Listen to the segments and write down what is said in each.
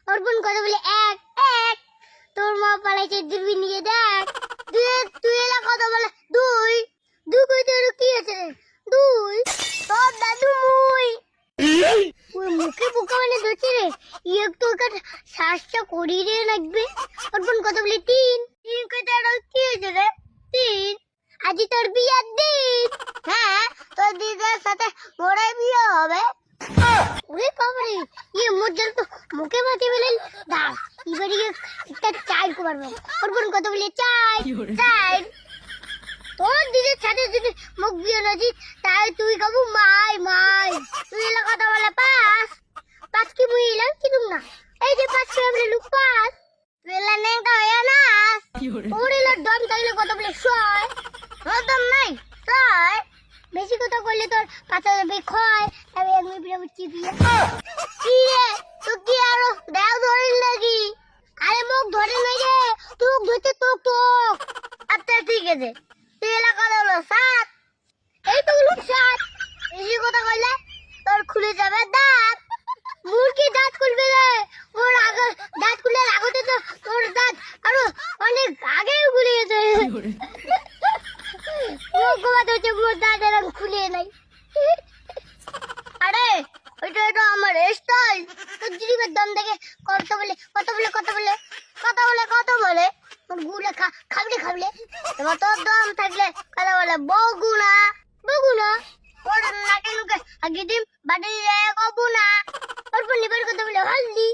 অর্পণ কথা বলে এক এক। তোর মা পালাইছে দূরবীন নিয়ে দেখ। তুই এলা কথা বলে দুই। দুই কইতে আর কি আছে রে? দুই তোর দাদু মুই। ওই মুখে বোকা মানে ধরছে রে। একটু ওকে শ্বাসটা করিয়ে দিয়ে লাগবে। অর্পণ কথা বলে তিন। তিন কইতে আর কি আছে রে? তিন। আজি তোর বিয়ের দিন। হ্যাঁ, তোর দিদার সাথে মোরে বিয়ে হবে। ওরে বাবারে, মোর জল তো মুখে মাখে বলেন। দাঁড়, এবারে একটা চাই করবো। অর্পণ কথা বলে চাই চাই। তোর দিদির সাথে যদি মুখ বিয়ে নাজি, তাই তুই খাবো মাই মাই। তুই এলা কথা বলে পাস। পাস কি মুই এলাম কিনুম না। এই যে পাস করে আমরা লুক পাস। তুই এলা নেংটা হইয়া না। ওর এলা দম থাকলে কথা বলে শয়। ওর দম নাই শয়। বেশি কথা বললে তোর পাতা যাবে ক্ষয়। আমি এমনি বিরাম চিপিয়ে কি রে, তুই কি আরো দেও ধরিল নাকি? আরে মুখ ধরে নাই রে, তুই ধরতে তোক। আচ্ছা ঠিক আছে, তুই এলা কথা বলো সাত। এই তো লোক সাত। বেশি কথা কইলে তোর খুলে যাবে দাঁত। মুরগি দাঁত খুলবে রে। ওর আগে দাঁত খুলে আগতে তো তোর দাঁত আরো অনেক আগেই খুলে গেছে। মোর দাঁত এরকম খুলে নাই। আরে ওইটা এটা আমার স্টাইল। তোর জিরিবের দম দেখে কথা বলে তোর গুলে খাবলে। এবার তোর দম থাকলে কথা বলে বগুনা। ওর নাকে নুকে আগে ডিম বাড়ি কবু না। অর্পণ লিবার কথা বলে হলদি।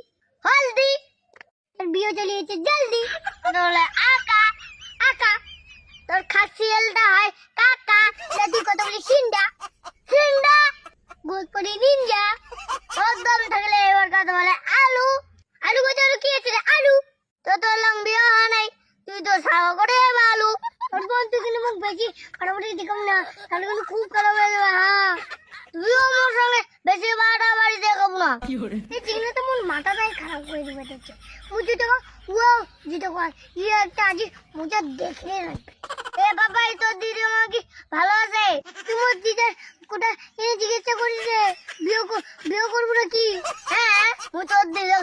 তোর বিয়ে চলিয়েছে জলদি। কথা বলে আকা। তোর খাসিয়ালটা হয় কাকা। তুই কথা বলি সিন্ডা। গোল পরি নিনজা। তোর দম থাকলে এবার কথা বলে আলু। কথা কি আছে রে? আলু। তোর লম্বি হয় নাই, তুই তো সাওয়া করে আলু। তোর বন্ধু কিন্তু মুখ বেশি ফাটাফাটি দেখুন না, তাহলে কিন্তু খুব খারাপ হয়ে যাবে। হ্যাঁ, তুইও আমার সঙ্গে বেশি বাড়াবাড়ি দেখাবো না। এই চিংড়ি তো মোর মাথাটাই খারাপ করে দেবে দেখছে। মুঝে দেখো একটা আজি মুঝে দেখে রাখবে। এ বাবা, তোর দিদি মা কি ভালো আছে? তোমার দিদার কোটা এনে জিজ্ঞাসা করিস রে, বিয়ে করবো নাকি? হ্যাঁ, মু তোর দিদা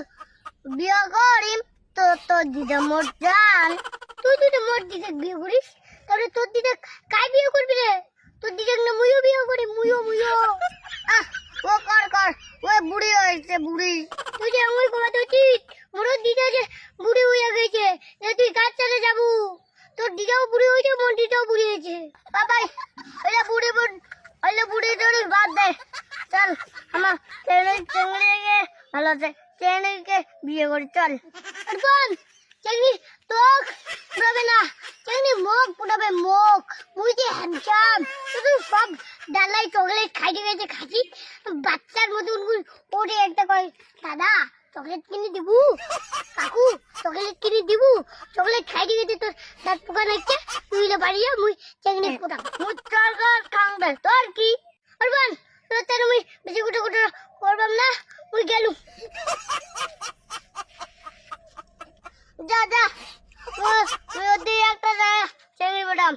বিয়ে করিম। তোর দিদা মোর জান। তুই মোর দিদা বিয়ে করিস, তাহলে তোর দিদা কাই বিয়ে করবি রে? তোর দিদা না মুইও বিয়ে করি। মুইও ও কর ও বুড়ি হয়েছে বুড়ি। তুই যে আমার কথা উচিত। মোর দিদা যে বুড়ি হয়ে গেছে, তুই কার সাথে যাবো? তোর দিদাও বুড়ি হয়েছে, মোর দিদাও বুড়ি হয়েছে। বাবাই ওইটা বুড়ি ধরে বাদ দে। চল আমার চেংড়িকে ভালো আছে, চেংড়িকে বিয়ে করি চল। অর্পণ, চেংড়ি তোক পুরাবে না, চেংড়ি মুখ পুরাবে মুখ। মুই যে হ্যান্ডসাম, তুই সব ডালাই চকলেট খাইতে গেছে খাচ্ছি বাচ্চার মতন। ওরে একটা কয় দাদা চকলেট কিনে দিবু? কাকু চকলেট কিনে দিবু? চকলেট খাইতে গেছে তোর দাঁত পোকা নাইছে। তুই বাড়িয়া মুই চেংড়ি পোতা মুচার খাংবে। তোর কি অর্পণ, তোর তার মুই বেশি গুটো করবাম না। মুই গেলু। যা ওদের একটা চেংড়ি ম্যাডাম।